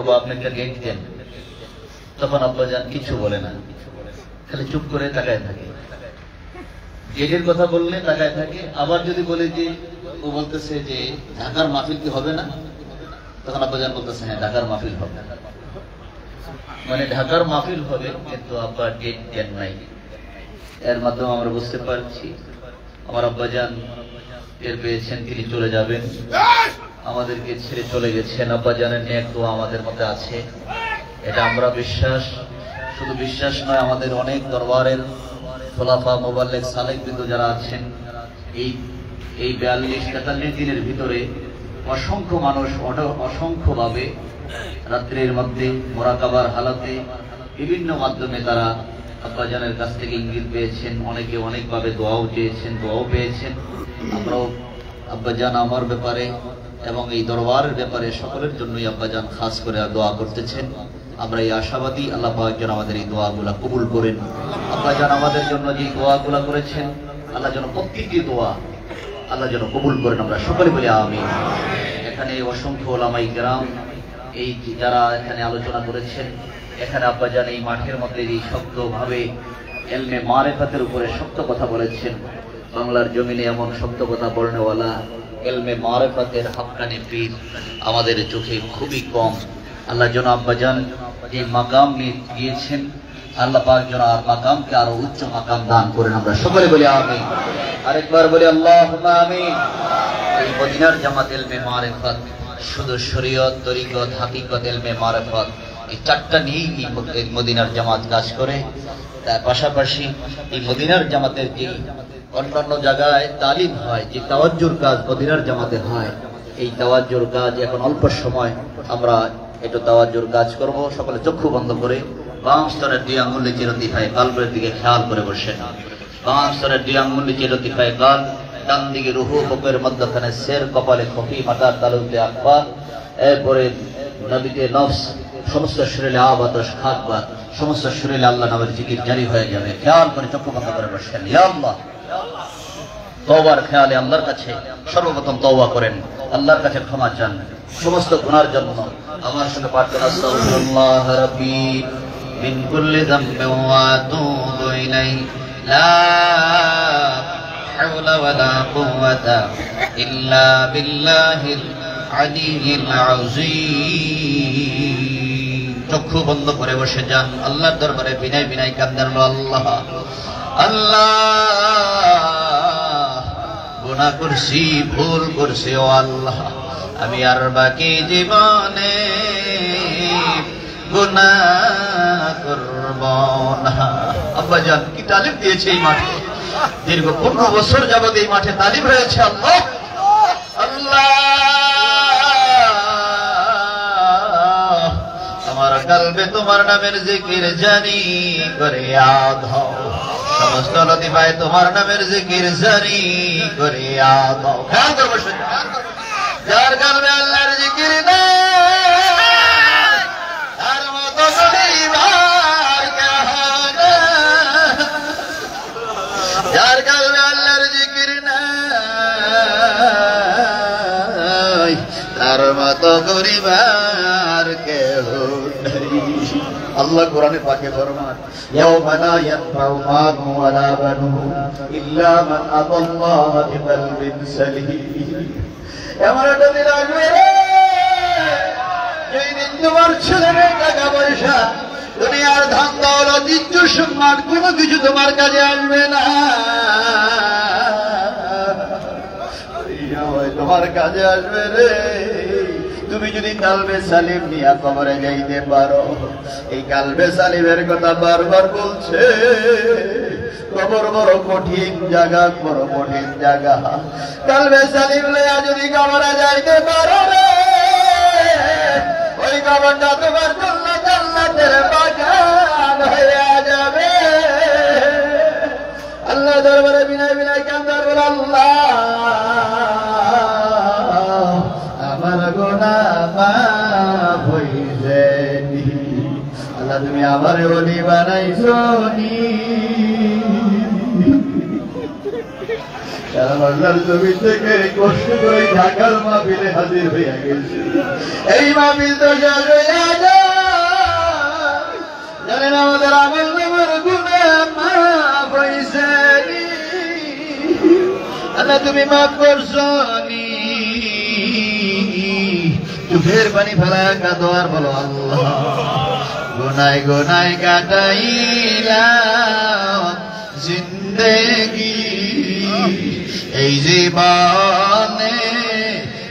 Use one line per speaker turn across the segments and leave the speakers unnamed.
করবো, আপনি একটা গেট দেন। তখন আব্বাজান কিছু বলে না, খালি চুপ করে তাকায় থাকে। গেটের কথা বললে তাকায় থাকে। আবার যদি বলে যে, ও বলতেছে যে ঢাকার মাহফিল কি হবে না, তখন আব্বাজান বলতেছে হ্যাঁ ঢাকার মাহফিল হবে। মানে ঢাকার মাহফিল হবে, কিন্তু আব্বা ডেট দেন নাই। এর মাধ্যমে আমরা বুঝতে পারছি আমার আব্বাজান টের পেয়েছেন তিনি চলে যাবেন, আমাদেরকে ছেড়ে চলে গেছেন। আব্বাজানের নেক দোয়া আমাদের মধ্যে আছে, এটা আমরা বিশ্বাস। শুধু বিশ্বাস নয়, আমাদের অনেক দরবারের খোলাফা মোবাল্লেগ সালেক বিন্দু যারা আছেন, এই 42-43 দিনের ভিতরে অসংখ্য মানুষ অসংখ্যভাবে রাত্রির মধ্যে মোরাকাবার হালাতে বিভিন্ন মাধ্যমে তারা আব্বাজানের কাছ থেকে ইঙ্গিত পেয়েছেন। অনেকে অনেকভাবে দোয়াও চেয়েছেন, দোয়াও পেয়েছেন। আমরাও আব্বাজান আমার ব্যাপারে এবং এই দরবারের ব্যাপারে সকলের জন্যই আব্বাজান খাস করে দোয়া করতেছেন। আমরা এই আশাবাদী আল্লাহ পাক যেন আমাদের এই দোয়াগুলা কবুল করেন। আব্বাজান আমাদের জন্য যে দোয়াগুলা করেছেন, আল্লাহ যেন প্রত্যেকটি দোয়া আল্লাহ যেন কবুল করেন। আমরা সকলে বলি আমিন। এখানে অসংখ্য ওলামায়ে কেরাম এই যারা এখানে আলোচনা করেছেন, এখানে আব্বাজান এই মাঠের মধ্যে এই শক্তভাবে ইলমে মারিফাতের উপরে শক্ত কথা বলেছেন। বাংলার জমিনে এমন শক্ত কথা বলনেওয়ালা ইলমে মারিফাতের হাক্কানি পীর আমাদের চোখে খুবই কম। আল্লাহ যেন আব্বাজান যে মাকাম গিয়েছেন, আল্লাহ পাক যেন আর মাকামকে আরো উচ্চ মাকাম দান করেন। আমরা সকলে বলি আমিন। আরেকবার বলি আল্লাহুম্মা আমিন। এই মদিনার জামাত ইলমে মারিফাত শুধু শরীয়ত, তরিকত, হাকিকত, ইলমে মারিফাত এই চারটা নিয়েই এই মদিনার জামাত কাজ করে। তার পাশাপাশি এই মদিনার জামাতের যে অন্যান্য জায়গায় তালিম হয়, যে তাওয়াজ্জুর কাজ মদিনার জামাতে হয়, এই তাওয়াজ্জুর কাজ এখন অল্প সময় আমরা একটু তাওয়াজ্জুর কাজ করব। সকলে চক্ষু বন্ধ করে বাম স্তরের 2 আঙ্গুল নিচে লতিফায়ে কালবের দিকে খেয়াল করে বসেন। বাম স্তরের 2 আঙ্গুল নিচে লতিফায়ে কাল, ডান দিকে রুহু, বুকের মধ্যখানে সের, কপালে খফি, মাথার তালুতে আকবার, এরপরে নবীতে নফস, সমস্ত শরীরে আবাতাস খাকবাত, সমস্ত শরীরে আল্লাহ নামের জিকির জারি হয়ে যাবে। খেয়াল করে চক্ষু বন্ধ করে বসেন। ইয়া আল্লাহ, তওবার খেয়ালে আল্লাহর কাছে সর্বপ্রথম তওবা করেন, আল্লাহর কাছে ক্ষমা চান সমস্ত গুনার জন্য। আমার সঙ্গে পাঠ করেন আস্তাগফিরুল্লাহ রাব্বি মিন কুল্লি যামবিন ওয়া আতুবু ইলাইহি লা হাওলা ওয়ালা কুওয়াতা ইল্লা বিল্লাহিল আলিয়্যিল আযীম। চক্ষু বন্ধ করে বসে যান, আল্লাহর দরবারে বিনয় বিনয় কান্দেন। আল্লাহ আল্লাহ, গুনাহ করছি, ভুল করছি ও আল্লাহ, আমি আর বাকি জীবনে গুনাহ করব না। আব্বাজান কি তালিম দিয়েছে এই মাঠে, দীর্ঘ 15 বছর যাবত এই মাঠে তালিম হয়েছে। আল্লাহ আল্লাহ, আমার কলবে তোমার নামের জিকির জারি করে ইয়াদ হও, সমস্ত লতিফায় তোমার নামের জিকির জারি করে ইয়াদ হও। খেয়াল করে বসে, যার কলবে আল্লাহর জিকির নাই তার মতো গরিবার কাহানা, যার কলবে আল্লাহর জিকির নাই তার মতো গরিবার কেহ নাই। আল্লাহ কোরআনে পাকে ফরমান, ইয়াউমা লা ইয়ানফাউ মালুন ওয়ালা বানুন ইল্লা মান আতাল্লাহা বিকলবিন সালিম। এমন একটা দিন আসবে রে, যেই দিন তোমার ছেলেমেয়ে, টাকা পয়সা, দুনিয়ার ধন দৌলত, ইজ্জত সম্মান কোনো কিছু তোমার কাজে আসবে না। তোমার কাজে আসবে রে তুমি যদি কালবে সালিম নিয়ে কবরে যাইতে পারো। এই কালবে সালিমের কথা বারবার বলছে। কবর বড় কঠিন জায়গা, বড় কঠিন জায়গা। কালবে সালিম লইয়া যদি কবরে যাইতে পারো রে, ওই কবরটা তোমার জন্য জান্নাতের বাগান হয়ে যাবে। আল্লাহ দরবারে বিনয় বিনয় কান্দার বলে, আল্লাহ আমার গুনাহ মাফ হইছে নি। আল্লাহ তুমি আমারে ওলি বানাইছো নি। আল্লাহর জমিন থেকে কষ্ট করে ঢাকার মাহফিলে হাজির হইয়া গেছে। এই মাহফিল তো শেষ হইয়া তুমি মাফ করছো নি চোখের পানি ফেলা কাঁদো আর বলো আল্লাহ গুনায় গুনায় কাটাইলাম জিন্দেগি এই জীবনে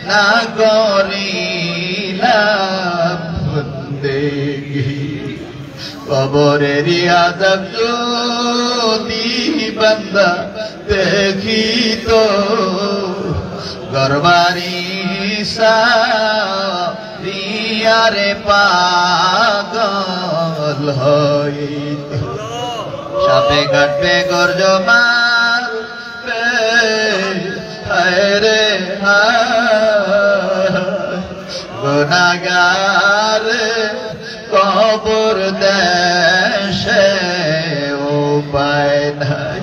না করিলাম বন্দেগি কবরের আযাব যদি বান্দা দেখিত গরবারি সারিয়ারে পাগল হইত সাপে কাটবে গর্জ মারবে হায়রে গুনাহগার কবর দেশে উপায় নাই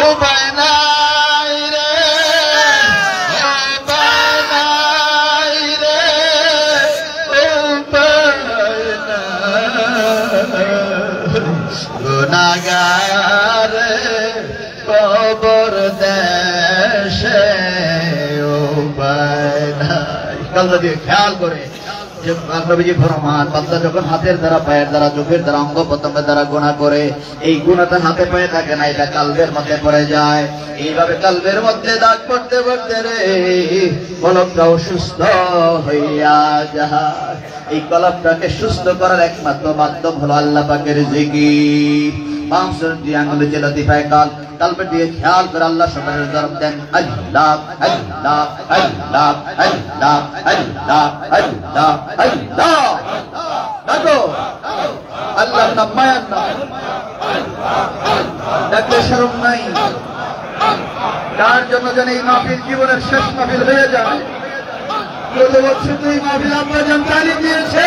উপায় নাই রে উপায় নাই রে উপায় নাই গুনাহগার কবর দেশে উপায় নাই কাল দিয়ে খেয়াল করে নবীজি ফরমান বান্দা যখন হাতের দ্বারা পায়ের দ্বারা চোখের দ্বারা অঙ্গ প্রত্যঙ্গের দ্বারা গুনাহ করে এই গুনাহটা হাতে পায়ে থাকে না এটা কলবের মধ্যে পড়ে যায় এইভাবে কলবের মধ্যে দাগ পড়তে পড়তে রে কলবটা অসুস্থ হইয়া যায় এই কলবটাকে সুস্থ করার একমাত্র মাধ্যম হলো আল্লাহ পাকের জিকির মাংসের দিয়ে আঙ্গুলে যে লতিফায় কালবে দিয়ে খেয়াল করে আল্লাহ সবার তরফ দেন আল্লাহ আল্লাহ আল্লাহ আল্লাহ আল্লাহ আল্লাহ আল্লাহ ডাকো আল্লাহর নাম মায়ার নাম ডাকলে শরম নাই তার জন্য যেন এই মাহফিল জীবনের শেষ মাহফিল হয়ে যায় কত বছর তো এই মাহফিল আমরা যেন তালিম দিয়েছে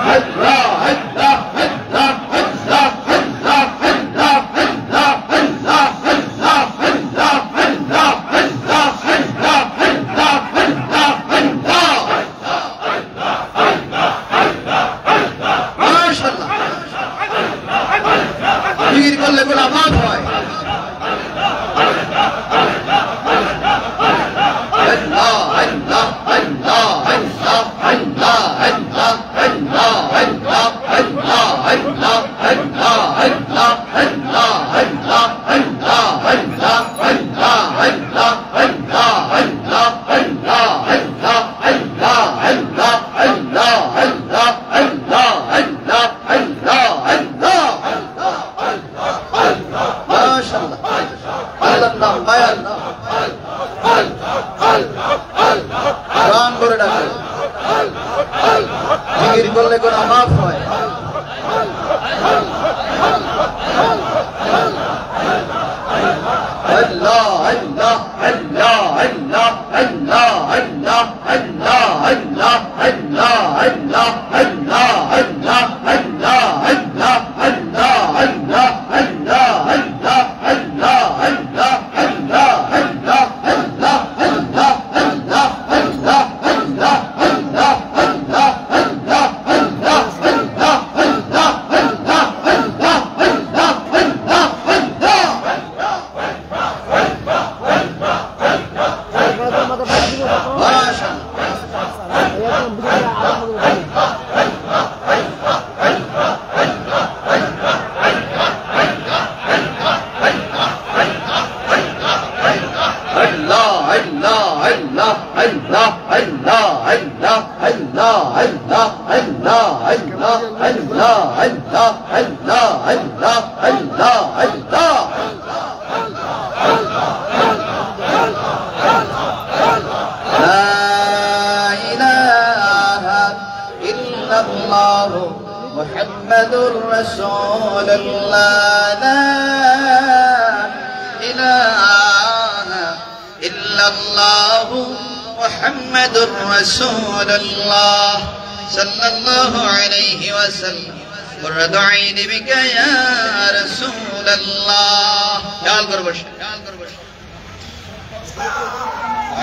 আল্লাহ আল্লাহ আল্লাহ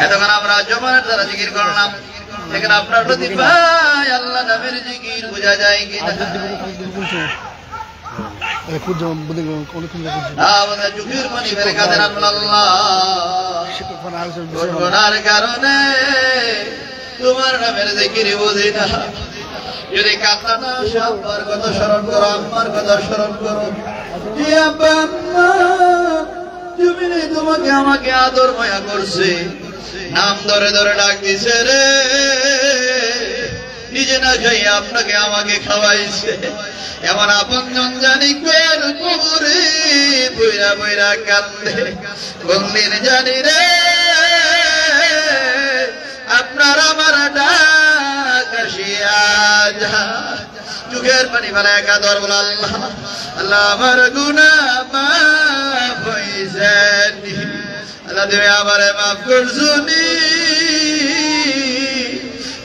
এতক্ষণ আমরা জমার দ্বারা জিকির করলাম সেখানে আপনার প্রতি ভাই আল্লাহ নামের জিকির বোঝা যায় কি চোখের পানি ফেলে কাঁদেন আল্লাহ, গুনার কারণে তোমার নামের জিকির বুঝি না। যদি কান্না না আসে আব্বার কথা স্মরণ করো, আম্মার কথা স্মরণ করো। তুমি তোমাকে আমাকে আদর মায়া করছে, নাম ধরে ধরে ডাক দিছে রে, নিজে না খাই আপনাকে আমাকে খাওয়াইছে। এমন আপনজন জানি কেন কবরে বইরা বইরা কান্দে, বললেন জানি রে আপনার আমার ডাক আসিয়া যা। চোখের পানি ফেলায় কাঁদর বল আল্লাহ, আল্লাহ আমার গুনাহ মাফ হইছে, আল্লাহ তুমি আমারে মাফ করছুনি।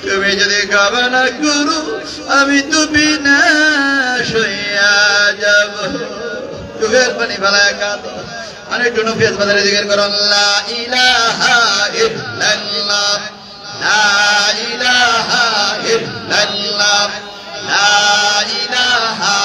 তুমি যদি ক্ষমা না করো আমি তো বিনাশ হইয়া যাব। চোখের পানি ফেলায় কাঁদো। আরেকটু নফিয়াত বাজারে জিকির করো, লা ইলাহা ইল্লাল্লাহ, লা ইলাহা ইল্লাল্লাহ, লা ইলাহা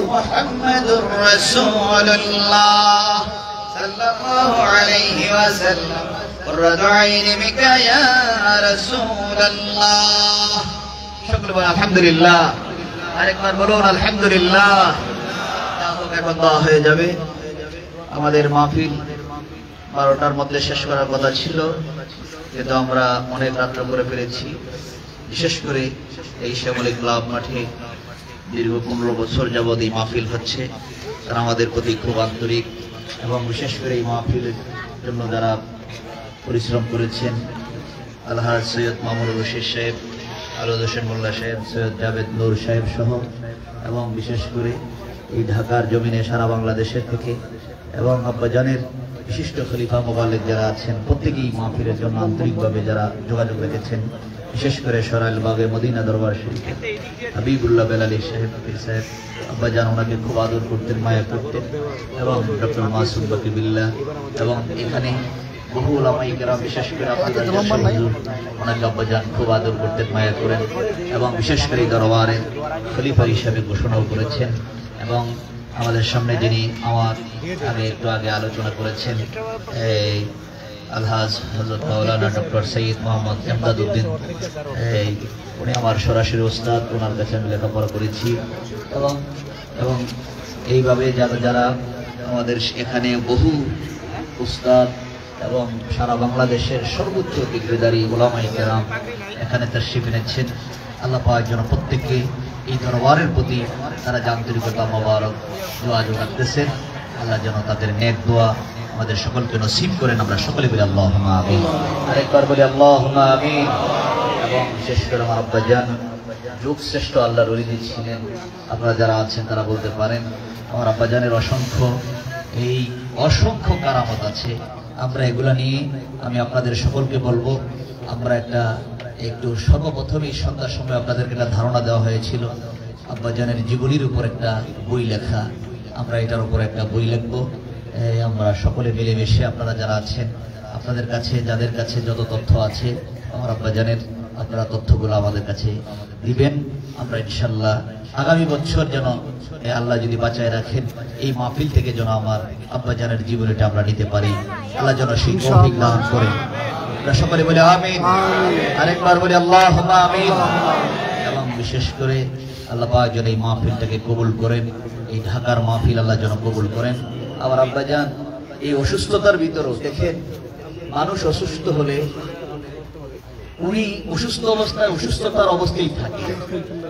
মুহাম্মাদুর রাসূলুল্লাহ সাল্লাল্লাহু আলাইহি ওয়াসাল্লাম, কুররাতু আইনি বিকা ইয়া রাসূলুল্লাহ। সকলে বলুন আলহামদুলিল্লাহ। আরেকবার বলুন আলহামদুলিল্লাহ। এখন দোয়া হয়ে যাবে। আমাদের মাহফিল 12টার মধ্যে শেষ করার কথা ছিল, কিন্তু আমরা অনেক রাত্র করে ফেলেছি। বিশেষ করে এই শ্যামলী ক্লাব মাঠে দীর্ঘ 15 বছর যাবৎ এই মাহফিল হচ্ছে, তারা আমাদের প্রতি খুব আন্তরিক, এবং বিশেষ করে এই মাহফিলের জন্য যারা পরিশ্রম করেছেন, আলহাজ সৈয়দ মামুনুর রশিদ সাহেব, আলহাজ হোসেন মোল্লা সাহেব, সৈয়দ জাভেদ নূর সাহেব সহ, এবং বিশেষ করে এই ঢাকার জমিনে সারা বাংলাদেশের থেকে এবং আব্বাজানের বিশিষ্ট খলিফা মোবাল্লিক যারা আছেন, প্রত্যেকেই মাহফিলের জন্য আন্তরিকভাবে যারা যোগাযোগ রেখেছেন। বিশেষ করে সরাইল বাগে মদিনা দরবার শরীফে হাবিবুল্লাহ বেলালী সাহেব পীর সাহেব, আব্বাজান ওনাকে খুব আদর করতেন, মায়া করতেন, এবং ডক্টর মাসুদ বাকি বিল্লাহ, এবং এখানে বহু উলামায়ে কেরাম, বিশেষ করে আপনাদের হুজুর, ওনাকে আব্বাজান খুব আদর করতেন, মায়া করেন, এবং বিশেষ করে দরবারের খলিফা হিসাবে ঘোষণাও করেছেন। এবং আমাদের সামনে যিনি আমার একটু আগে আলোচনা করেছেন, এই আলহাজ হযরত মাওলানা ডক্টর সৈয়দ মোহাম্মদ এমদাদ উদ্দিন, উনি আমার সরাসরি ওস্তাদ, ওনার কাছে আমি লেখাপড়া করেছি। এবং এইভাবে যারা আমাদের এখানে বহু উস্তাদ এবং সারা বাংলাদেশের সর্বোচ্চ ডিগ্রিধারী উলামায়ে কেরাম এখানে তাশরীফ এনেছেন। আল্লাহ পাক যেন প্রত্যেককে এই দরবারের প্রতি তারা আন্তরিকতা মোবারক যোগাযোগ রাখতেছেন, আল্লাহ যেন তাদের নেক দোয়া আমাদের সকলকে নসিব করেন। আমরা সকলে বলি আল্লাহুম্মা আমিন। আরেকবার বলি আল্লাহুম্মা আমিন। এবং বিশেষ করে আমার আব্বাজান যুগ শ্রেষ্ঠ আল্লাহর ওলি ছিলেন। আপনারা যারা আছেন তারা বলতে পারেন, আমার আব্বাজানের অসংখ্য কারামত আছে। আমরা এগুলা নিয়ে আমি আপনাদের সকলকে বলবো। আমরা একটু সর্বপ্রথমেই সন্ধ্যার সময় আপনাদেরকে একটা ধারণা দেওয়া হয়েছিল আব্বাজানের জীবনীর উপর একটা বই লেখা। আমরা এটার উপর একটা বই লিখবো। আমরা সকলে মিলেমিশে আপনারা যারা আছেন, আপনাদের কাছে যাদের কাছে যত তথ্য আছে আমার আব্বাজানের, আপনারা তথ্যগুলো আমাদের কাছে দিবেন। আমরা ইনশাল্লাহ আগামী বছর যেন আল্লাহ যদি বাঁচায় রাখেন, এই মাহফিল থেকে যেন আমার আব্বাজানের জীবনীটা আমরা নিতে পারি। আল্লাহ যেন সেই তৌফিক দান করেন। আমরা সকলে বলি আমিন। আরেকবার বলি আল্লাহুম্মা আমিন। এবং বিশেষ করে আল্লাহ পাক যেন এই মাহফিলটাকে কবুল করেন, এই ঢাকার মাহফিল আল্লাহ যেন কবুল করেন। আমার আব্বাজান এই অসুস্থতার ভিতরেও দেখেন, মানুষ অসুস্থ হলে উনি অসুস্থ অবস্থায় অসুস্থতার অবস্থায় থাকে,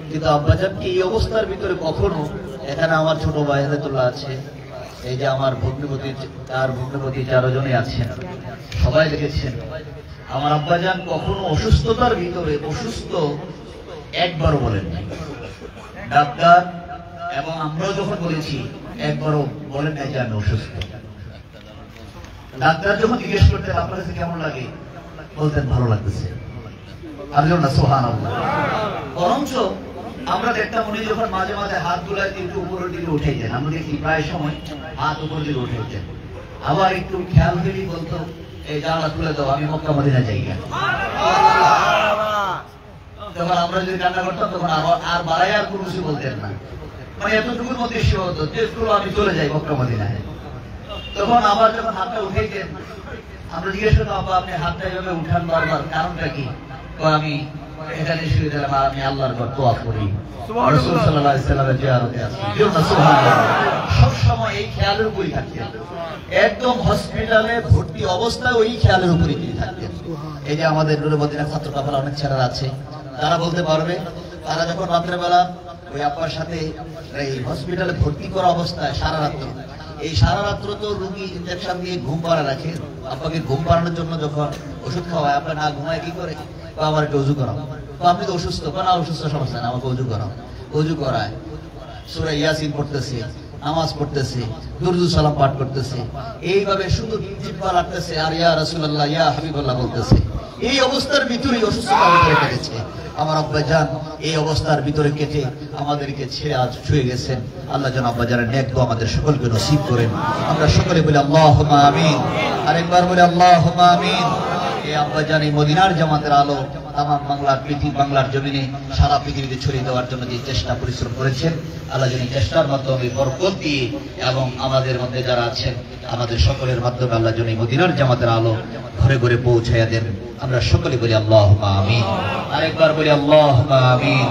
কিন্তু আব্বাজানকে এই অবস্থার ভিতরে কখনো, এখানে আমার ছোট ভাই হায়াতুল্লাহ আছে, এই যে আমার ভগ্নিপতি, তার ভগ্নিপতি 4 জনে আছেন, সবাই দেখেছেন আমার আব্বাজান কখনো অসুস্থতার ভিতরে অসুস্থ একবারও বলেন নাই। ডাক্তার এবং আমরাও যখন বলেছি একবারও বলেন নাই যে আমি অসুস্থ। ডাক্তার যখন জিজ্ঞেস করতেন আপনার কাছে কেমন লাগে, বলতেন ভালো লাগতেছে। আর যেন না সুবহানাল্লাহ। বরঞ্চ আমরা দেখতাম উনি যখন মাঝে মাঝে হাত তুলায় একটু উপরের দিকে উঠে যেতেন, আমরা দেখি প্রায় সময় হাত উপরের দিকে উঠে যেতেন। আবার একটু খেয়াল দিলেই বলতো এই জানালা তুলে দাও, আমি মক্কা মদিনা যাই। তখন আমরা যদি কান্না করতাম তখন আর বাড়াই আর কোনো কিছু বলতেন না, মানে এতটুকুর মধ্যে সে হতো যে আমি চলে যাই মক্কা মদিনায়। তখন আবার যখন হাতটা উঠেছেন আমরা জিজ্ঞেস করতাম আব্বা আপনি হাতটা এভাবে উঠান বারবার, কারণটা কি? আমি এখানে শুয়ে দিলাম আর আমি আল্লাহর ঘর তোয়াফ করি, রাসূল সাল্লাল্লাহু আলাইহি ওয়াসাল্লামের জিয়ারতে আসি। সুবহানাল্লাহ। সব সময় এই খেয়ালের উপরই থাকতেন, একদম হসপিটালে ভর্তি অবস্থায় ওই খেয়ালের উপরই তিনি থাকতেন। এই যে আমাদের নূরে মদিনা ছাত্র কাফেলা অনেক ছেলেরা আছে, তারা বলতে পারবে, তারা যখন রাত্রেবেলা ওই আব্বার সাথে এই হসপিটালে ভর্তি করা অবস্থায় সারা রাত্র, এই সারা রাত্র তো রুগী ইনজেকশন দিয়ে ঘুম পাড়া রাখে, আব্বাকে ঘুম পাড়ানোর জন্য যখন ওষুধ খাওয়ায়, আপনার না ঘুমায় কি করে, আমার একটু অজু করাও, আপনি তো অসুস্থ, না অসুস্থ সমস্যা না, আমাকে অজু করাও। অজু করায়, সূরা ইয়াসিন পড়তেছে, নামাজ পড়তেছে, দুরুদ সালাম পাঠ করতেছে, এইভাবে শুধু জিহ্বা লাগতেছে আর ইয়া রাসূলুল্লাহ ইয়া হাবিবাল্লাহ বলতেছে। এই অবস্থার ভিতরেই অসুস্থতা ভিতরে কেটেছে আমার আব্বাজান। এই অবস্থার ভিতরে কেটে আমাদেরকে ছেড়ে আজ ছুঁয়ে গেছেন। আল্লাহ যেন আব্বাজানের নেক দোয়া আমাদের সকলকে নসিব করেন। আমরা সকলে বলি আল্লাহুম্মা আমিন। আরেকবার বলি আল্লাহুম্মা আমিন। এই আব্বাজান এই মদিনার জামাতের আলো তাম বাংলার পৃথিবী, বাংলার জমিনে সারা পৃথিবীতে ছড়িয়ে দেওয়ার জন্য যে চেষ্টা পরিশ্রম করেছেন, আল্লাহ যেন চেষ্টার মাধ্যমে বরকত দিয়ে এবং আমাদের মধ্যে যারা আছেন আমাদের সকলের মাধ্যমে আল্লাহ যেন এই মদিনার জামাতের আলো ঘরে ঘরে পৌঁছাইয়া দেন। আমরা সকলে বলি আল্লাহুম্মা আমিন। আরেকবার বলি আল্লাহুম্মা আমিন।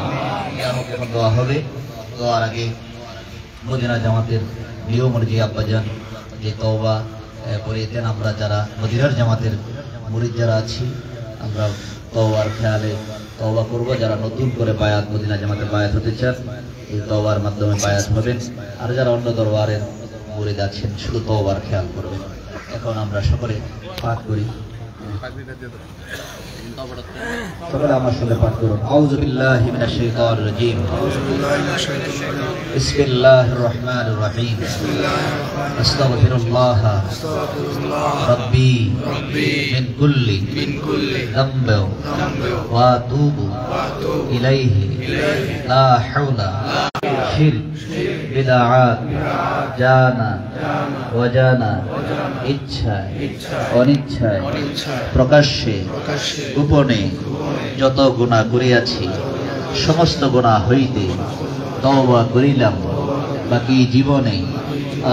এখন দোয়া হবে, দোয়ার আগে মদিনা জামাতের নিয়ম অনুযায়ী আব্বাজান যে তওবা করিয়েছেন, আমরা যারা মদিনার জামাতের মুরিদ যারা আছি আমরা তওবার খেয়ালে তওবা করব। যারা নতুন করে বায়াত মদিনা জামাতের বায়াত হতে চান এই তওবার মাধ্যমে বায়াত হবেন, আর যারা অন্য দরবারের মুরিদ আছেন শুধু তওবার খেয়াল করবেন। এখন আমরা সকলে পাঠ করি, সকলে আমার সঙ্গে পাঠ করুন। আউযু বিল্লাহি মিনাশ শাইতানির রাজীম। বিসমিল্লাহির রহমানির রহিম। আস্তাগফিরুল্লাহ রাব্বি মিন কুল্লি যামবি ওয়া আতুবু ইলাইহি লা হাওলা শিরক বিদআত জানা ওয়াজানা ইচ্ছায় অনিচ্ছায় প্রকাশ্যে গোপনে যত গুনাহ করিয়াছি সমস্ত গুনাহ হইতে তওবা করিলাম, বাকি জীবনে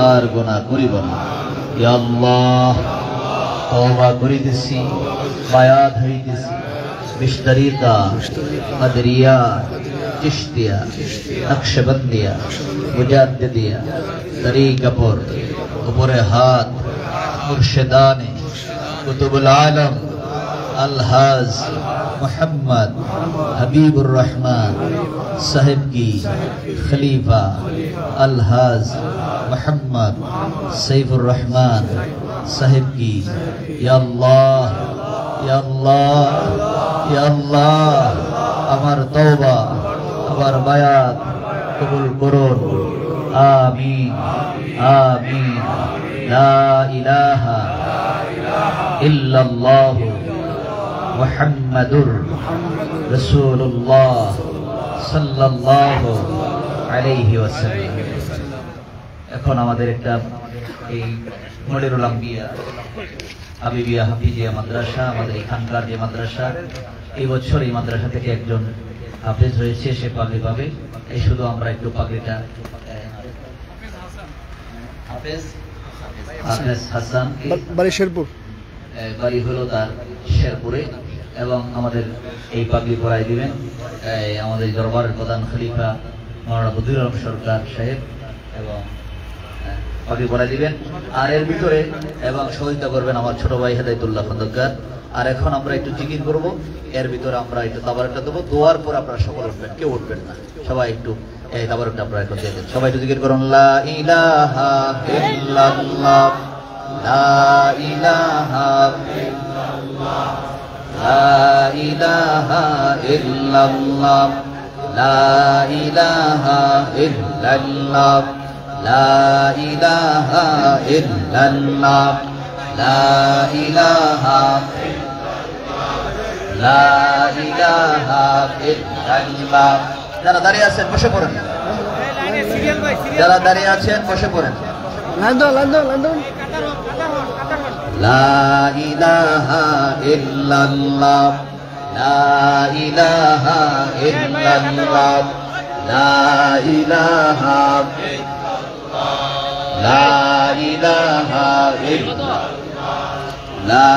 আর গুনাহ করিব না। ইয়া আল্লাহ তওবা করিতেছি, বায়াত হইতেছি, বিশতারিকা কাদরিয়া চিশতিয়া নকশবন্দিয়া মুজাদ্দিদিয়া তরিকা পর উপরে হাত মুর্শিদানে কুতুবুল আলম আলহাজ মোহাম্মদ হাবিবুর রহমান সাহেব की खलीफा अलहाज मोहम्मद सैफुर रहमान साहेब की या अल्लाह या अल्लाह या अल्लाह আমার তওবা আমার বায়াত কবুল করুন। আমিন আমিন। লা ইলাহা ইল্লাল্লাহ মুহাম্মাদুর রাসূলুল্লাহ সাল্লাল্লাহু আলাইহি ওয়াসাল্লাম। এখন আমাদের একটা এই মুনিরুল আম্বিয়া হাবিবিয়া হাফিজিয়া মাদ্রাসা, আমাদের এখানকার যে মাদ্রাসা, এই বছর এই মাদ্রাসা থেকে একজন হাফেজ হয়েছে, সে পাগড়ি পাবে। এই শুধু আমরা একটু পাগড়িটা হাফেজ হাসান বাড়ি শেরপুর, বাড়ি হলো তার শেরপুরে, এবং আমাদের এই পাগড়ি পরাই দিবেন আমাদের দরবারের প্রধান খলিফা মাওলানা বদিউল আলম সরকার সাহেব এবং বাকি বলে দিবেন। আর এর ভিতরে এবং সহযোগিতা করবেন আমার ছোট ভাই হেদায়েতুল্লাহ খন্দকার। আর এখন আমরা একটু জিকির করব, এর ভিতরে আমরা একটু তাবারকটা দেবো, দোয়ার পর আপনারা সকল উঠবেন, কেউ উঠবেন না, সবাই একটু এই তাবারকটা আপনারা এখন দিয়ে দেন। সবাই একটু জিকির করুন, লা ইলাহা ইল্লাল্লাহ, লা ইলাহা ইল্লাল্লাহ, লা ইলাহা ইল্লাল্লাহ, লা ইলাহা ইল্লাল্লাহ, লা ইলাহা ইল্লাল্লাহ, লা ইলাহা লা ইলাহা ইল্লাল্লাহ। যারা দাঁড়িয়ে আছেন বসে পড়েন, যারা দাঁড়িয়ে আছেন বসে পড়েন। লা ইলাহা ইল্লাল্লাহ, লা ইলাহা ইল্লাল্লাহ, লা ইলাহা লা ইলাহা ইল্লাল্লাহ, লা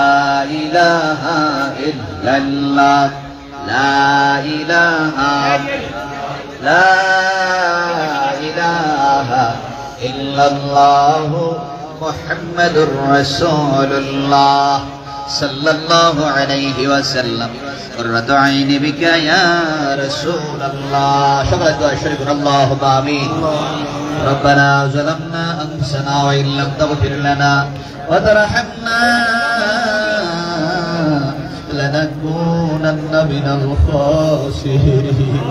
ইলাহা ইল্লাল্লাহ, লা ইলাহা লা ইলাহা ইল্লাল্লাহ মুহাম্মাদুর রাসূলুল্লাহ সাল্লাল্লাহু আলাইহি ওয়াসাল্লাম। কুররাতু আইনি বিকা ইয়া রাসূলুল্লাহ। সবাই দোয়া শরীফ আল্লাহুম্মা আমিন। ربنا ظلمنا أنفسنا وإن لم تغفر لنا وترحمنا لنكونن من الخاسرين.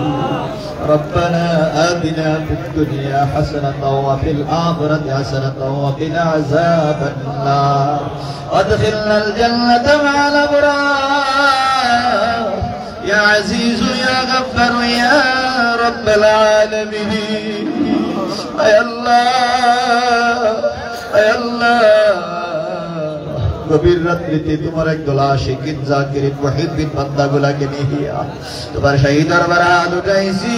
ربنا آتنا في الدنيا حسنة وفي الآخرة حسنة وقنا عذاب النار وادخلنا الجنة مع الأبرار يا عزيز يا غفار يا رب العالمين. اے اللہ গভীর রাত্রিতে তোমার একদল আশিকিন জাকিরিন মুহিব্বিন বান্দাগুলোকে নিয়ে তোমার শাহী দরবারে হাত উঠাইছি।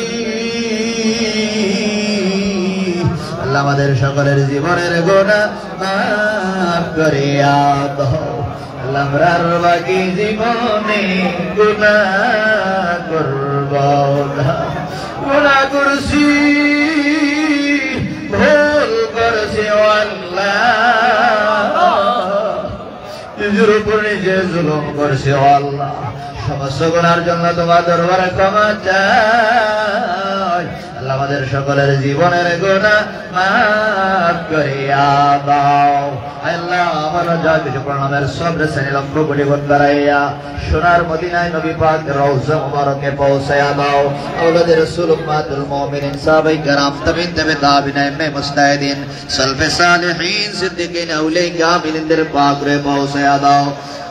আল্লাহ আমাদের সকলের জীবনের গুনাহ মাফ করে দাও। আল্লাহ আমরার বাকি জীবনে গুনাহ করব না, গুনাহ করছি, ভুল করছি আল্লাহ, নিজের উপর নিজে জুলুম করছি আল্লাহ। সমস্ত গুনার জন্য তোমার দরবারে ক্ষমা চাই। আল্লাহ আমাদের সকলের জীবনের গুনাহ মাফ করিয়া দাও। আল্লাহ আমার যা কিছু প্রণামের সব শ্রেণী লক্ষ কোটি গুণ করাইয়া সোনার মদিনায় নবী পাকের রওজা মুবারকে পৌঁছায়া দাও। আওলাদে রাসূল উম্মাতুল মুমিনিন সাহাবায়ে কেরাম তাবিঈন তাবিঈন ইমামে মুজতাহিদিন সালফে সালেহিন সিদ্দিকিন আউলিয়া কামিলিনদের পাক রে পৌঁছায়া দাও।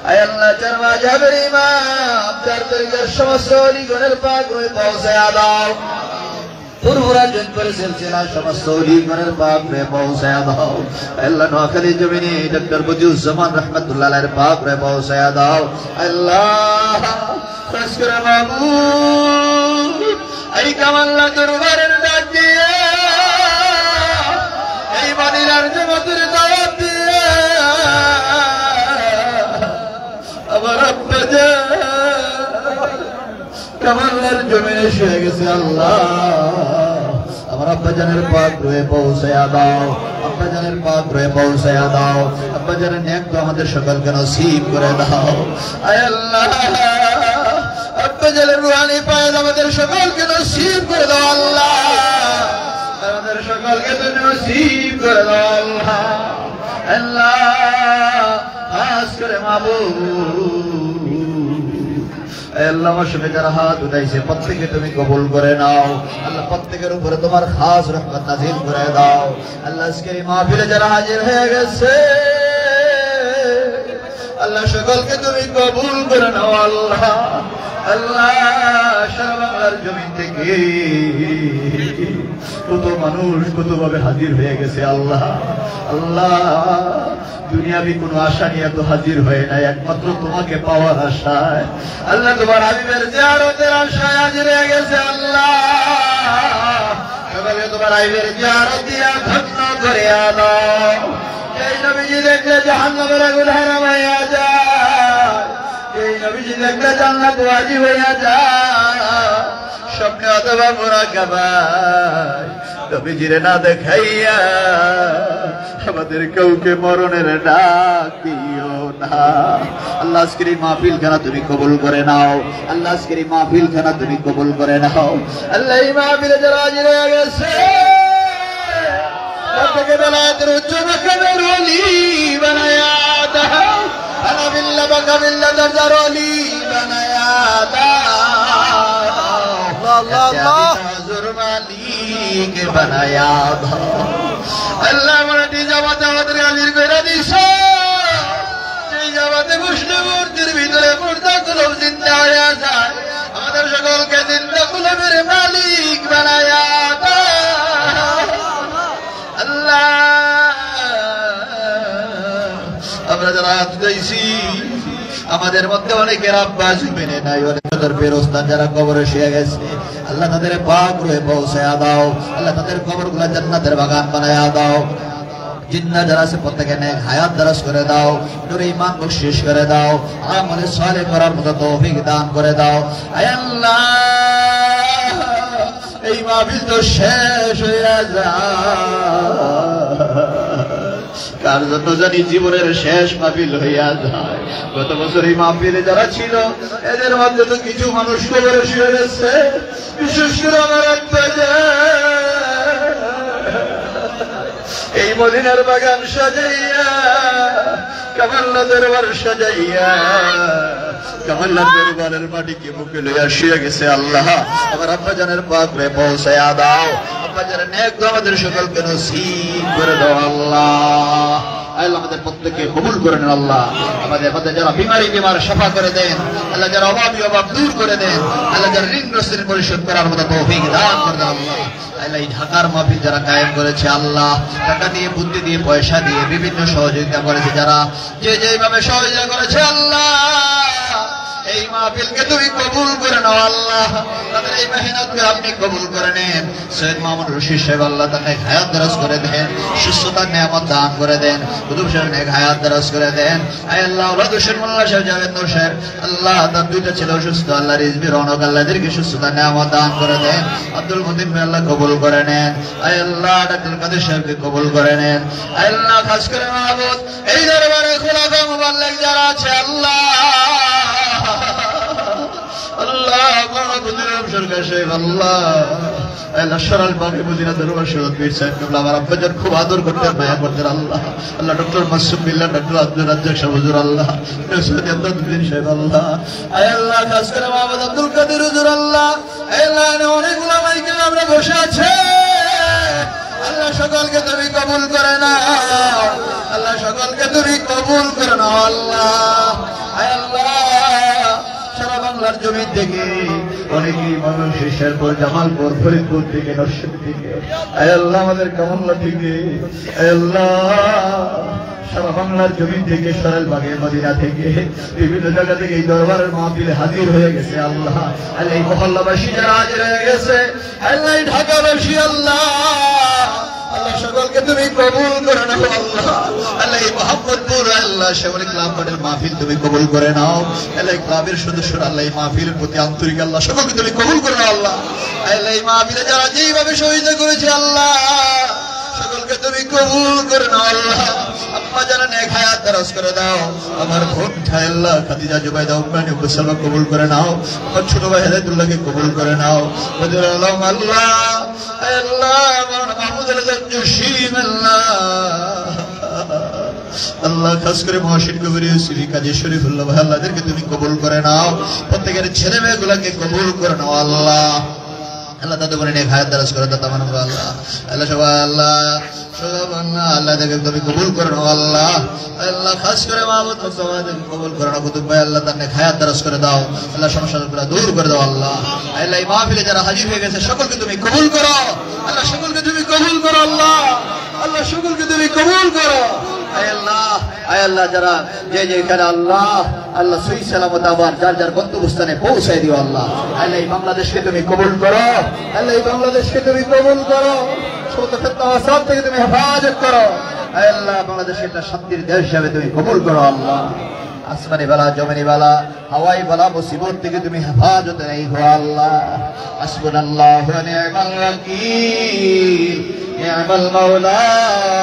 আয় আল্লাহ চার মাযহাবের ইমাম চার তরিকার সমস্ত ওলিগণের পাক রে পৌঁছায়া দাও। পুরপুরা জনপদের সিলসিলা সমস্ত ওলিগণের পাক রে পৌঁছায়া দাও। আল্লাহ নোয়াখালী জমিনে ডক্টর বদিউজ্জামান রাহমাতুল্লাহ আলাইহির পাক রে পৌঁছায়া দাও। আল্লাহ খাস করে মাবুদ এই কামাল্লা দরবারের ডাক দিয়ে এই মদিনার জমাতের দাওয়াত দিয়ে আমার আব্বা কামাল্লার জমিনে শুয়ে গেছে। আল্লাহ আমার আব্বা জানের পাক রয়ে পৌঁছায়া দাও, আব্বা জানের পাক রয়ে পৌঁছায়া দাও। আব্বা জানের নেক তো আমাদের সকলকে নসিব করে দাও। আয় আল্লাহ আব্বা জানের রুহানি পায়ের আমাদের সকলকে নসিব করে দাও। আল্লাহ আমাদের সকলকে তুমি নসিব করে দাও। আল্লাহ আল্লাহ খাস করে মাবুদ আল্লাহ আমার সঙ্গে যারা হাত উঠাইছে প্রত্যেকে তুমি কবুল করে নাও। আল্লাহ প্রত্যেকের উপরে তোমার খাস রহমত নাযিল করে দাও। আল্লাহ আজকের এই মাহফিলে যারা হাজির হয়ে গেছে আল্লাহ সকলকে তুমি কবুল করে নাও। আল্লাহ আল্লাহ সারা বাংলার জমিন থেকে কত মানুষ কতভাবে হাজির হয়ে গেছে। আল্লাহ আল্লাহ দুনিয়াবি কোনো আশা নিয়ে তো হাজির হয়ে নাই, একমাত্র তোমাকে পাওয়ার আশায়। আল্লাহ তোমার হাবিবের জিয়ারতের আশায় হাজির হয়ে গেছে। আল্লাহ সকালে তোমার হাবিবের জিয়ারত দিয়া ধন্য করে আনো। এই নবীজি দেখলে জাহান্নামের আগুন হারাম হইয়া যায়, এই নবীজি দেখলে জান্নাত ওয়াজিব হইয়া যায়। স্বপ্নে অথবা মুরাকাবায় নবীজিরে না দেখাইয়া আমাদের কাউকে মরণের ডাক দিও না। আল্লাহ আজকের এই মাহফিল খানা তুমি কবুল করে নাও। আল্লাহ আজকের এই মাহফিল খানা তুমি কবুল করে নাও। আল্লাহ এই মাহফিলে যারা হাজির হয়ে গেছে প্রত্যেকে বেলায়েতের উচ্চ মাকামের ওলি বানায়া দাও। আনা বিল্লাহ বাকা বিল্লাহ দরজার ওলি বানায়া দাও। আল্লাহ হুজুর মালিক বানায়া দাও। আল্লাহ আমাদের জামাতে আমাদের হাজির করে দিছো। সেই জামাতে বসলে মূর্তির ভিতরে মুর্দা কুলুব জিন্দা হয়ে যায়। আমাদের সকলকে জিন্দা কুলুবের মালিক বানায়া দাও। আল্লাহ আমরা যারা হাত দিয়েছি আমাদের মধ্যে অনেকের আব্বা জমিনে নাই, অনেকের বেরোস্তান যারা কবরে শুয়ে গেছে, আল্লাহ তাদের পাক রুহে পৌঁছায়া দাও। আল্লাহ তাদের কবরগুলো জান্নাতের বাগান বানায়া দাও। জিন্দা যারা আছে প্রত্যেকে নেক হায়াত দারাজ করে দাও। নূরে ঈমান বখশিশ করে দাও। আমলে সালেহ করার মতো তৌফিক দান করে দাও। আয় আল্লাহ এই মাহফিল তো শেষ হয়ে যায়, কার জন্য জানি জীবনের শেষ মাহফিল হইয়া যায়। গত বছর এই মাহফিলে যারা ছিল এদের মধ্যে তো কিছু মানুষ কবরে শুয়ে গেছে। বিশেষ করে আমার আব্বা এই মদিনার বাগান সাজাইয়া কামাল্লা দরবার সাজাইয়া কামাল্লা দরবারের মাটিকে বুকে লইয়া শুয়ে গেছে। আল্লাহ আমার আব্বা জানের পাক রে পৌঁছায়া দাও। আব্বা জানের নেক আমাদের সকলকে নসিব করে দাও। আল্লাহ আল্লাহ আমাদের প্রত্যেককে কবুল করে নেন। আল্লাহ আমাদের মধ্যে যারা বিমার সাফা করে দেন। আল্লাহ যারা অভাবী অভাব দূর করে দেন। আল্লাহ যারা ঋণ গ্রস্তের পরিশোধ করার মতো তৌফিক দান করে দেন। আল্লাহ আল্লাহ এই ঢাকার মাহফিল যারা কায়েম করেছে, আল্লাহ টাকা দিয়ে বুদ্ধি দিয়ে পয়সা দিয়ে বিভিন্ন সহযোগিতা করেছে, যারা যে যেভাবে সহযোগিতা করেছে, আল্লাহ এই মাহফিলকে তুমি কবুল করে নাও। আল্লাহ তাদের এই মেহনতকে আপনি কবুল করে নেন। সৈয়দ মাহমুদ রশিদ সাহেব আল্লাহ তাকে হায়াত দারাজ করে দেন, সুস্থতার নিয়ামত দান করে দেন। কুতুব সাহেব নেক হায়াত দারাজ করে দেন। আয় আল্লাহ ওলাদ হোসেন মোল্লা সাহেব জাভেদ নূর সাহেব আল্লাহ তার দুইটা ছেলে অসুস্থ, আল্লাহ রিজভি রৌনক আল্লাহ এদেরকে সুস্থতার নিয়ামত দান করে দেন। আব্দুল মতিন ভাই আল্লাহ কবুল করে নেন। আয় আল্লাহ ডাক্তার কাদের সাহেবকে কবুল করে নেন। আয় আল্লাহ খাস করে মাহবুব এই দরবারে খোলাফা মুবাল্লিগ যারা আছে, আল্লাহ আল্লাহ আমার আব্বাজান খুব আদর করতেন, মায়া করতেন। আল্লাহ আল্লাহ ডক্টর মাসুম বিল্লাহ, ডক্টর আব্দুল রাজ্জাক সাহেব হুজুর, আল্লাহ সাহেব, আল্লাহ আল্লাহ খাস করে মোহাম্মদ আব্দুল কাদের হুজুর, আল্লাহ অনেকগুলো মাইকে আমরা বসে আছে। আল্লাহ সকলকে তুমি কবুল করে নাও। আল্লাহ সকলকে তুমি কবুল করে নাও। আল্লাহ আল্লাহ সারা বাংলার জমি থেকে অনেকেই মানুষ শেরপুর, জামালপুর, ফরিদপুর থেকে, নরসিংদী থেকে, আল্লাহ আমাদের কামাল্লা থেকে, আল্লাহ সারা বাংলার জমি থেকে, সরাইলবাগে মদিনা থেকে, বিভিন্ন জায়গা থেকে এই দরবারের মাহফিলে হাজির হয়ে গেছে। আল্লাহ আল্লাহ এই মহল্লাবাসী যারা হাজির হয়ে গেছে, আল্লাহ ঢাকাবাসী, আল্লাহ আল্লাহ সকলকে তুমি কবুল করে নাও। আল্লাহ আল্লাহ এই মোহাম্মদপুর আল্লাহ শেওয়ালি ক্লাব মাঠের মাহফিল তুমি কবুল করে নাও। আল্লাহ এই ক্লাবের সদস্যরা আল্লাহ এই মাহফিলের প্রতি আন্তরিক, আল্লাহ সকলকে তুমি কবুল করে নাও। আল্লাহ আল্লাহ এই মাহফিলে যারা যেইভাবে সহযোগিতা করেছে, আল্লাহ সকলকে তুমি কবুল করে নাও। আল্লাহ আম্মা জানা নেক হায়াত দারাজ করে দাও। আমার বোন আল্লাহ খাদিজা জুবাইদা উম্মানি মুসলমান কবুল করে নাও। আমার ছোট ভাই হেদায়েতুল্লাহকে কবুল করে নাও। ওদের আল্লাহ আল্লাহ আল্লাহ মাহমুদ আলম জসিম, আল্লাহ আল্লাহ খাস করে মহসিন কবির ইউসুফি কাজী শরীফুল্লাহ ভাই আল্লাহদেরকে তুমি কবুল করে নাও। প্রত্যেকের ছেলে মেয়েগুলাকে কবুল করে নাও। আল্লাহ আল্লাহ তাদের বলে নেক হায়াত দারাজ করে দাও। তামান আল্লাহ আল্লাহ সবাই আল্লাহ আল্লাহ দেখে তুমি কবুল করে নাও। আল্লাহ আল্লাহ খাস করে মাহমুদ মুস্তাফাকে কবুল করে নাও। কুতুব ভাই আল্লাহ তার নেক হায়াত দারাজ করে দাও। আল্লাহ সমস্যাগুলো দূর করে দাও। আল্লাহ আল্লাহ এই মাহফিলে যারা হাজির হয়ে গেছে সকলকে তুমি কবুল করো। আল্লাহ সকলকে তুমি কবুল করো। আল্লাহ আল্লাহ সকলকে তুমি কবুল করো। আয় আল্লাহ যারা যে যেখানে আল্লাহ আল্লাহ সহি সালামত আবার যার যার গন্তব্যস্থানে পৌঁছায় দিও। আল্লাহ আল্লাহ এই বাংলাদেশকে তুমি কবুল করো। আল্লাহ এই বাংলাদেশকে তুমি কবুল করো। সমস্ত ফিতনা ফাসাদ থেকে তুমি হেফাজত করো। আয় আল্লাহ বাংলাদেশকে একটা শান্তির দেশ হিসাবে তুমি কবুল করো। আল্লাহ
আসমানি বালা, জমিনি বালা, হাওয়াই বালা, মুসিবত থেকে তুমি হেফাজতে নেই গো আল্লাহ। হাসবুনাল্লাহু ওয়া নি'মাল ওয়াকিল, নি'মাল মাওলা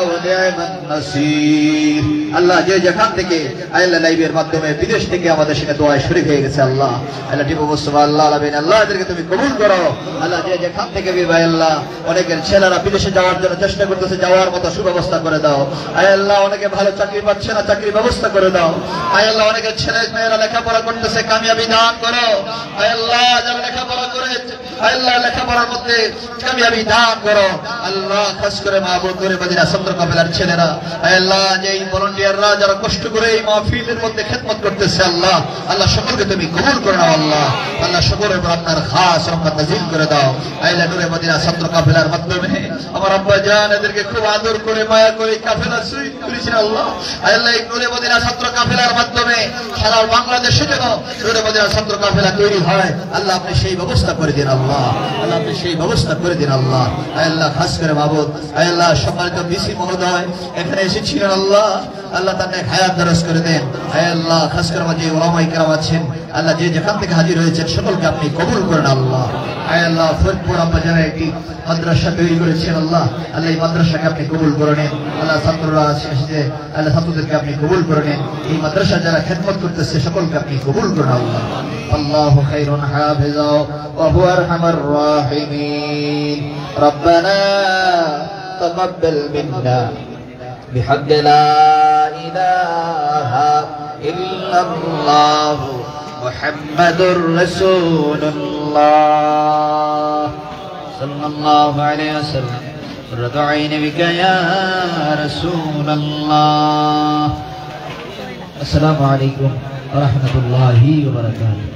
ওয়া নি'মান নাসির। আল্লাহ যে যেখান থেকে আল্লাহ লাইভের মাধ্যমে বিদেশ থেকে আমাদের সাথে দোয়ায় শরীক হয়ে গেছে আল্লাহ, আল্লাহ টিপু মুস্তফা আল্লাহ আলামিন, আল্লাহ এদেরকে তুমি কবুল করো। আল্লাহ যে যেখান থেকে ভাই আল্লাহ, অনেকের ছেলেরা বিদেশে যাওয়ার জন্য চেষ্টা করতেছে, যাওয়ার মতো সুব্যবস্থা করে দাও। আয় আল্লাহ অনেকে ভালো চাকরি পাচ্ছে না, চাকরির ব্যবস্থা করে দাও। আয় আল্লাহ অনেকের ছেলে মেয়েরা লেখাপড়া করতেছে, কামিয়াবি দান করো। আয় আল্লাহ যারা লেখাপড়া করে, আয় আল্লাহ লেখাপড়ার মধ্যে কামিয়াবি দান করো আল্লাহ। খাস করে মাহবুব করে মদিনা সদর কাফেলার ছেলেরা, আয় আল্লাহ যে ভলান্টিয়াররা যারা কষ্ট করে এই মাহফিলের মধ্যে খেদমত করতেছে আল্লাহ, আল্লাহ সকলকে তুমি কবুল করে নাও আল্লাহ। আল্লাহ সকলের উপর আপনার খাস রহমত নাযিল করে দাও। আয় আল্লাহ নূরে মদিনা সদর কাফেলার মাধ্যমে আমার আব্বা জান এদেরকে খুব আদর করে মায়া করে কাফেলা শহীদ করেছেন আল্লাহ। আয় আল্লাহ এই নূরে মদিনা সদর কাফেলার মাধ্যমে সারা বাংলাদেশে যেন নূরে মদিনা সদর কাফেলা তৈরি হয় আল্লাহ, আপনি সেই ব্যবস্থা করে দিন আল্লাহ। আল্লাহ আপনি সেই ব্যবস্থা করে দিন আল্লাহ। আয় আল্লাহ খাস করে মাহবুব, আয় আল্লাহ সম্মানিত বিসি মহোদয় এখানে এসেছিলেন আল্লাহ, আল্লাহ তাকে হায়াত দারাজ করে দেন। আয় আল্লাহ খাস করে যে ওলামায়ে কেরাম আছেন আল্লাহ, যে যেখান থেকে হাজির হয়েছেন সকলকে আপনি কবুল করেন আল্লাহ। আয় আল্লাহ ফরিদপুর আব্বা যারা একটি মাদ্রাসা তৈরি করেছেন আল্লাহ, আল্লাহ এই মাদ্রাসাকে আপনি কবুল করে নেন আল্লাহ। ছাত্ররা এসেছে আল্লাহ, ছাত্রদেরকে আপনি কবুল করে নেন। এই মাদ্রাসা যারা খেদমত করতেছে সকলকে আপনি কবুল করেন আল্লাহ। আল্লাহু খায়রুন হাফিজা ওয়া হুয়া আরহামার রাহিমিন। রব্বানা তাকাব্বাল মিন্না বিহাক্কি লা ইলাহা ইল্লাল্লাহ মুহাম্মাদুর রাসূলুল্লাহ সাল্লাল্লাহু আলাইহি ওয়াসাল্লাম। قرة عين بك يا رسول الله. السلام عليكم ورحمة الله وبركاته.